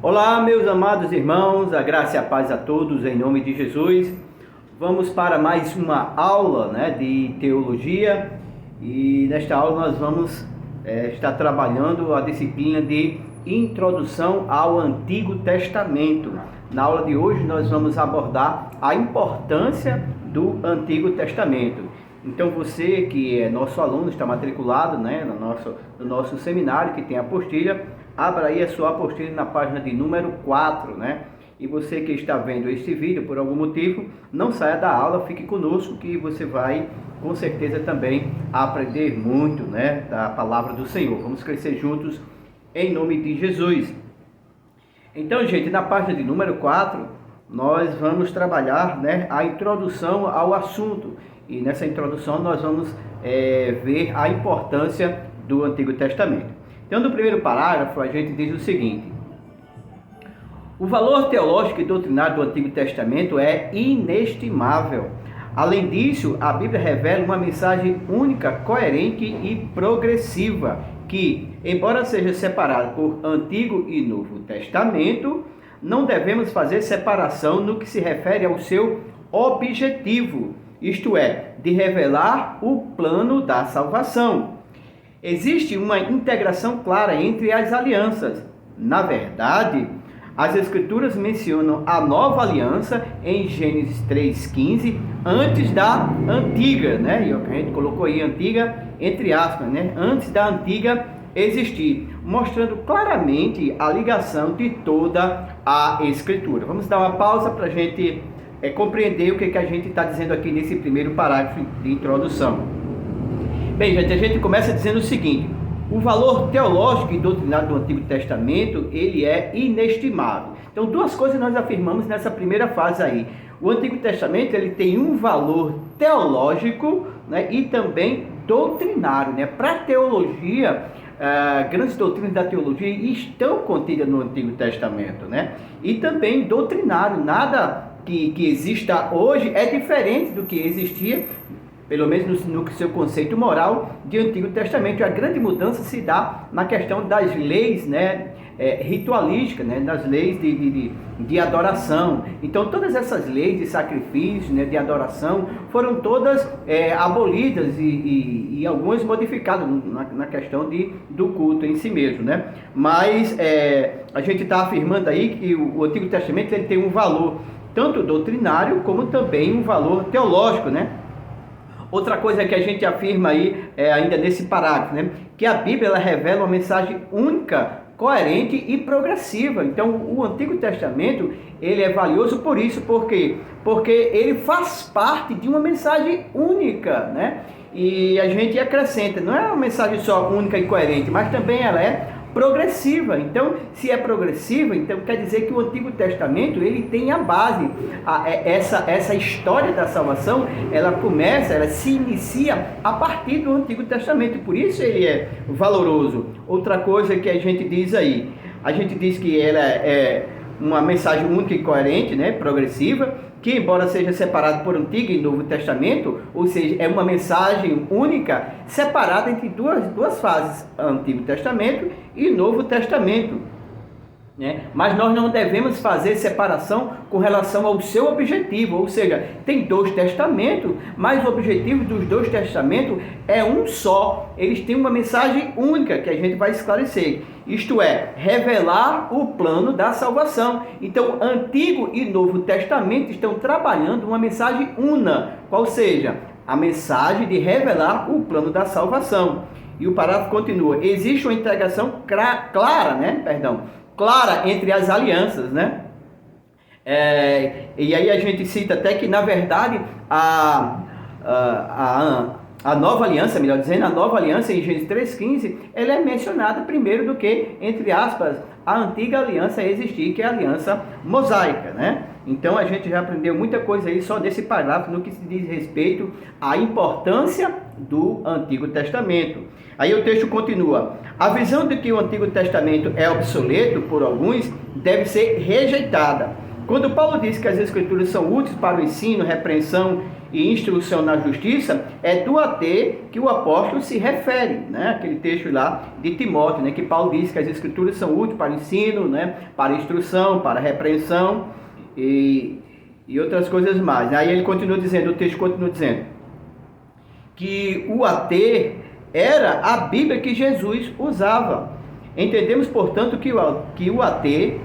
Olá, meus amados irmãos, a graça e a paz a todos em nome de Jesus. Vamos para mais uma aula de teologia e nesta aula nós vamos estar trabalhando a disciplina de Introdução ao Antigo Testamento. Na aula de hoje nós vamos abordar a importância do Antigo Testamento. Então você que é nosso aluno, está matriculado no nosso seminário que tem apostila, abra aí a sua apostila na página de número 4, E você que está vendo este vídeo por algum motivo, não saia da aula, fique conosco que você vai com certeza também aprender muito, da palavra do Senhor. Vamos crescer juntos em nome de Jesus. Então, gente, na página de número 4, nós vamos trabalhar a introdução ao assunto. E nessa introdução nós vamos ver a importância do Antigo Testamento. Então, no primeiro parágrafo, a gente diz o seguinte: o valor teológico e doutrinário do Antigo Testamento é inestimável. Além disso, a Bíblia revela uma mensagem única, coerente e progressiva, que, embora seja separada por Antigo e Novo Testamento, não devemos fazer separação no que se refere ao seu objetivo, isto é, de revelar o plano da salvação. Existe uma integração clara entre as alianças. Na verdade, as Escrituras mencionam a nova aliança em Gênesis 3,15, antes da antiga, E a gente colocou aí antiga entre aspas, Antes da antiga existir, mostrando claramente a ligação de toda a Escritura. Vamos dar uma pausa para a gente compreender o que a gente está dizendo aqui nesse primeiro parágrafo de introdução. Bem, gente, a gente começa dizendo o seguinte: o valor teológico e doutrinário do Antigo Testamento, ele é inestimável. Então, duas coisas nós afirmamos nessa primeira fase aí. O Antigo Testamento, ele tem um valor teológico, e também doutrinário, Para a teologia, grandes doutrinas da teologia estão contidas no Antigo Testamento, E também doutrinário. Nada que exista hoje é diferente do que existia, pelo menos no seu conceito moral de Antigo Testamento. A grande mudança se dá na questão das leis ritualísticas, das leis de adoração. Então todas essas leis de sacrifício, de adoração, foram todas abolidas e algumas modificadas na questão do culto em si mesmo, Mas a gente está afirmando aí que o Antigo Testamento ele tem um valor tanto doutrinário como também um valor teológico, Outra coisa que a gente afirma aí, ainda nesse parágrafo, que a Bíblia ela revela uma mensagem única, coerente e progressiva. Então, o Antigo Testamento, ele é valioso por isso, por quê? Porque ele faz parte de uma mensagem única, E a gente acrescenta, não é uma mensagem só única e coerente, mas também ela é progressiva. Então, se é progressiva, então quer dizer que o Antigo Testamento ele tem a base. Essa história da salvação, ela se inicia a partir do Antigo Testamento, e por isso ele é valoroso. Outra coisa que a gente diz aí, a gente diz que ela é uma mensagem única e coerente, progressiva, que embora seja separado por Antigo e Novo Testamento, ou seja, é uma mensagem única, separada entre duas fases, Antigo Testamento e Novo Testamento. Mas nós não devemos fazer separação com relação ao seu objetivo, ou seja, tem dois testamentos, mas o objetivo dos dois testamentos é um só. Eles têm uma mensagem única que a gente vai esclarecer, isto é, revelar o plano da salvação. Então, Antigo e Novo Testamento estão trabalhando uma mensagem una, qual seja, a mensagem de revelar o plano da salvação. E o parágrafo continua: existe uma integração clara entre as alianças, E aí a gente cita até que, na verdade, a nova aliança, melhor dizendo, a nova aliança em Gênesis 3,15, ela é mencionada primeiro do que, entre aspas, a antiga aliança existir, que é a aliança mosaica, Então a gente já aprendeu muita coisa aí só desse parágrafo no que se diz respeito à importância do Antigo Testamento. Aí o texto continua: a visão de que o Antigo Testamento é obsoleto por alguns deve ser rejeitada. Quando Paulo diz que as Escrituras são úteis para o ensino, repreensão e instrução na justiça, é do AT que o apóstolo se refere, né? Aquele texto lá de Timóteo, né? Que Paulo diz que as Escrituras são úteis para o ensino, né? Para a instrução, para a repreensão e outras coisas mais. Aí ele continua dizendo, o texto continua dizendo que o AT era a Bíblia que Jesus usava. Entendemos, portanto, que o AT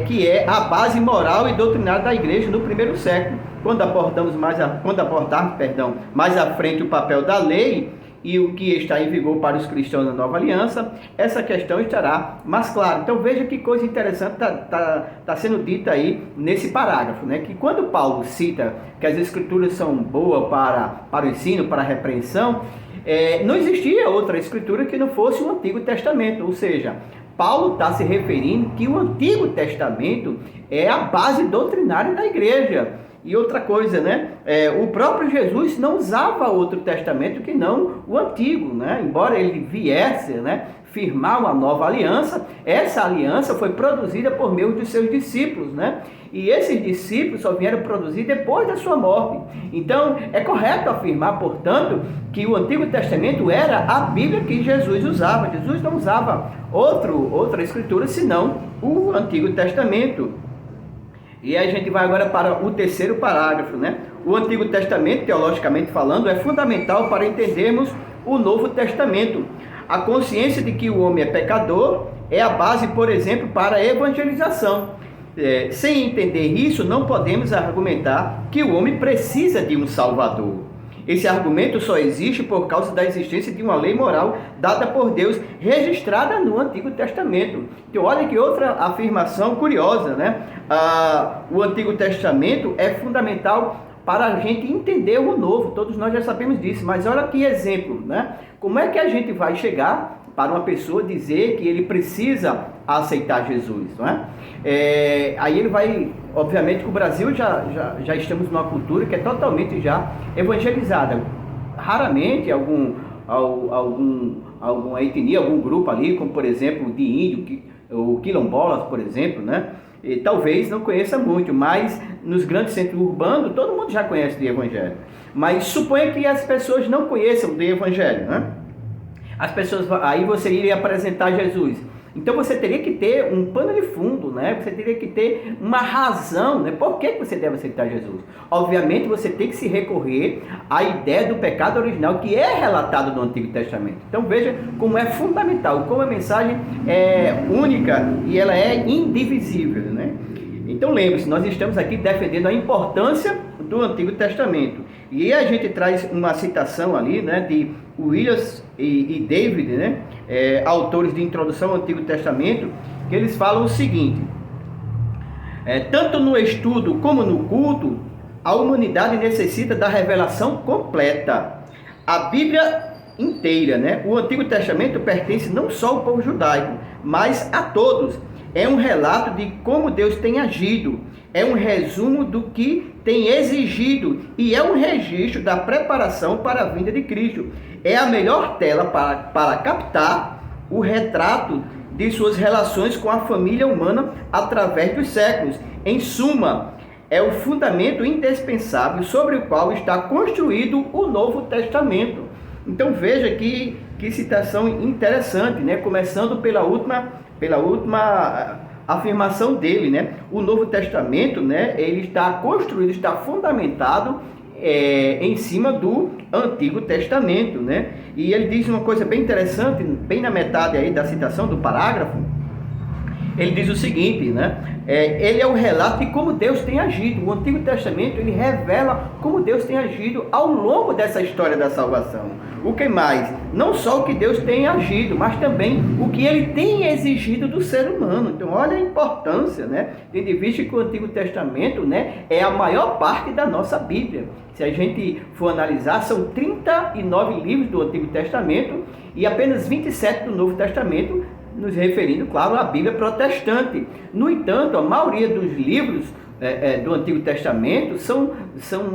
que é a base moral e doutrinária da igreja no primeiro século. Quando abordarmos mais à frente o papel da lei e o que está em vigor para os cristãos na nova aliança, essa questão estará mais clara. Então veja que coisa interessante está sendo dita aí nesse parágrafo, né? Que quando Paulo cita que as escrituras são boas para o ensino, para a repreensão, não existia outra escritura que não fosse o Antigo Testamento, ou seja, Paulo está se referindo que o Antigo Testamento é a base doutrinária da igreja. E outra coisa, né? O próprio Jesus não usava outro testamento que não o antigo, né? Embora ele viesse, né, firmar uma nova aliança, essa aliança foi produzida por meio dos seus discípulos, né? E esses discípulos só vieram produzir depois da sua morte. Então, é correto afirmar, portanto, que o Antigo Testamento era a Bíblia que Jesus usava. Jesus não usava outra escritura senão o Antigo Testamento. E a gente vai agora para o terceiro parágrafo, né? O Antigo Testamento, teologicamente falando, é fundamental para entendermos o Novo Testamento. A consciência de que o homem é pecador é a base, por exemplo, para a evangelização. Sem entender isso, não podemos argumentar que o homem precisa de um Salvador. Esse argumento só existe por causa da existência de uma lei moral dada por Deus, registrada no Antigo Testamento. Então, olha que outra afirmação curiosa, né? O Antigo Testamento é fundamental para a gente entender o Novo. Todos nós já sabemos disso, mas olha que exemplo, né? Como é que a gente vai chegar para uma pessoa dizer que ele precisa aceitar Jesus, não é? Aí ele vai, obviamente que o Brasil já estamos numa cultura que é totalmente já evangelizada. Raramente alguma etnia, algum grupo ali, como por exemplo de índio, ou quilombolas, por exemplo, né? E talvez não conheça muito, mas nos grandes centros urbanos todo mundo já conhece do Evangelho. Mas suponha que as pessoas não conheçam do Evangelho, né? As pessoas, aí você iria apresentar Jesus. Então você teria que ter um pano de fundo, né? Você teria que ter uma razão, né? Por que você deve aceitar Jesus? Obviamente você tem que se recorrer à ideia do pecado original que é relatado no Antigo Testamento. Então veja como é fundamental, como a mensagem é única e ela é indivisível, né? Então lembre-se, nós estamos aqui defendendo a importância do Antigo Testamento. E a gente traz uma citação ali, né, de Williams e David, né, autores de Introdução ao Antigo Testamento, que eles falam o seguinte: tanto no estudo como no culto, a humanidade necessita da revelação completa. A Bíblia inteira, né? O Antigo Testamento pertence não só ao povo judaico, mas a todos. É um relato de como Deus tem agido, é um resumo do que tem exigido e é um registro da preparação para a vinda de Cristo. É a melhor tela para captar o retrato de suas relações com a família humana através dos séculos. Em suma, é o fundamento indispensável sobre o qual está construído o Novo Testamento. Então veja que citação interessante, né? Começando pela última afirmação dele, né? O Novo Testamento, né? Ele está construído, está fundamentado em cima do Antigo Testamento, né? E ele diz uma coisa bem interessante, bem na metade aí da citação do parágrafo. Ele diz o seguinte, né? Ele é o relato de como Deus tem agido. O Antigo Testamento, ele revela como Deus tem agido ao longo dessa história da salvação. O que mais? Não só o que Deus tem agido, mas também o que ele tem exigido do ser humano. Então, olha a importância, né? Tendo em vista que o Antigo Testamento, né, é a maior parte da nossa Bíblia. Se a gente for analisar, são 39 livros do Antigo Testamento e apenas 27 do Novo Testamento, nos referindo, claro, à Bíblia protestante. No entanto, a maioria dos livros do Antigo Testamento são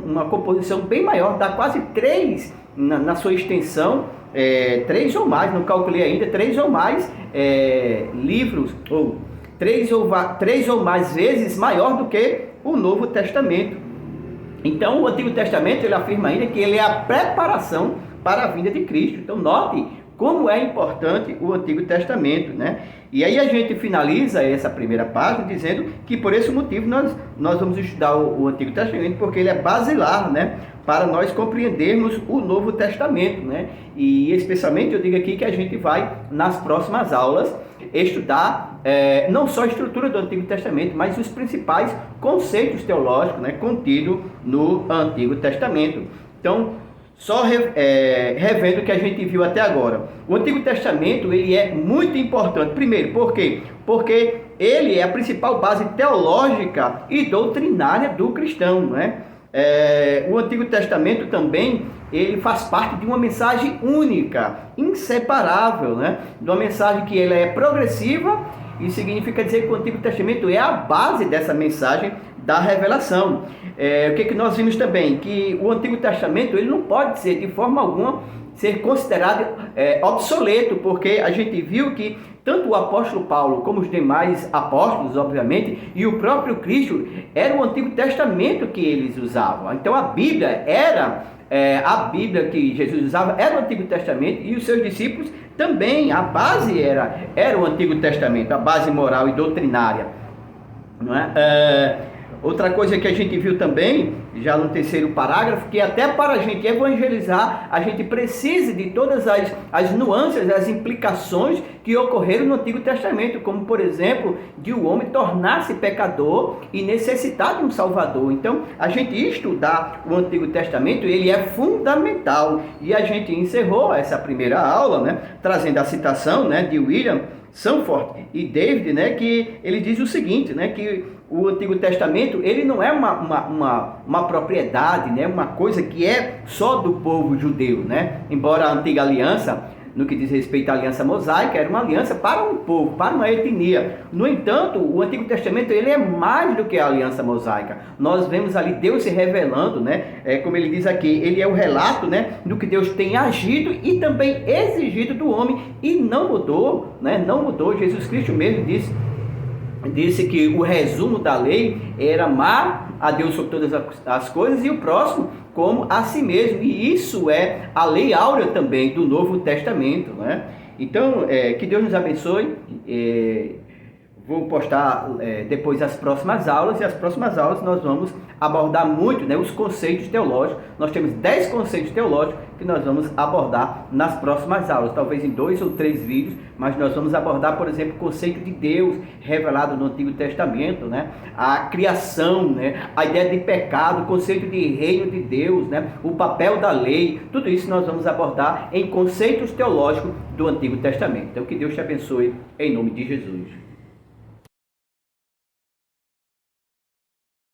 uma composição bem maior, dá quase 3 na sua extensão, 3 ou mais, não calculei ainda, 3 ou mais livros, ou três ou mais vezes maior do que o Novo Testamento. Então, o Antigo Testamento, ele afirma ainda que ele é a preparação para a vinda de Cristo. Então, note como é importante o Antigo Testamento, né? E aí a gente finaliza essa primeira página dizendo que por esse motivo nós vamos estudar o Antigo Testamento, porque ele é basilar, né, para nós compreendermos o Novo Testamento, né? E especialmente eu digo aqui que a gente vai, nas próximas aulas, estudar não só a estrutura do Antigo Testamento, mas os principais conceitos teológicos, né, contidos no Antigo Testamento. Então, só revendo o que a gente viu até agora. O Antigo Testamento ele é muito importante. Primeiro, por quê? Porque ele é a principal base teológica e doutrinária do cristão, né? O Antigo Testamento também ele faz parte de uma mensagem única, inseparável, né? De uma mensagem que ela é progressiva, e significa dizer que o Antigo Testamento é a base dessa mensagem da revelação. O que nós vimos também? Que o Antigo Testamento ele não pode ser, de forma alguma, ser considerado obsoleto, porque a gente viu que tanto o apóstolo Paulo como os demais apóstolos, obviamente, e o próprio Cristo, era o Antigo Testamento que eles usavam. Então a Bíblia era... a Bíblia que Jesus usava era o Antigo Testamento, e os seus discípulos também, a base era o Antigo Testamento, a base moral e doutrinária, não é? Outra coisa que a gente viu também, já no terceiro parágrafo, que até para a gente evangelizar, a gente precisa de todas as nuances, as implicações que ocorreram no Antigo Testamento, como, por exemplo, de o homem tornar-se pecador e necessitar de um Salvador. Então, a gente estudar o Antigo Testamento, ele é fundamental. E a gente encerrou essa primeira aula, né, trazendo a citação, né, de William Sanford e David, né, que ele diz o seguinte, né, que o Antigo Testamento ele não é uma propriedade, né, uma coisa que é só do povo judeu, né? Embora a Antiga Aliança, no que diz respeito à Aliança Mosaica, era uma aliança para um povo, para uma etnia. No entanto, o Antigo Testamento ele é mais do que a Aliança Mosaica. Nós vemos ali Deus se revelando, né? Como ele diz aqui, ele é o relato, né, do que Deus tem agido e também exigido do homem, e não mudou, né? Não mudou. Jesus Cristo mesmo disse que o resumo da lei era amar a Deus sobre todas as coisas e o próximo como a si mesmo. E isso é a lei áurea também do Novo Testamento, né? Então, que Deus nos abençoe. Vou postar depois as próximas aulas, e as próximas aulas nós vamos abordar muito, né, os conceitos teológicos. Nós temos 10 conceitos teológicos que nós vamos abordar nas próximas aulas, talvez em 2 ou 3 vídeos, mas nós vamos abordar, por exemplo, o conceito de Deus revelado no Antigo Testamento, né, a criação, né, a ideia de pecado, o conceito de reino de Deus, né, o papel da lei. Tudo isso nós vamos abordar em conceitos teológicos do Antigo Testamento. Então que Deus te abençoe em nome de Jesus.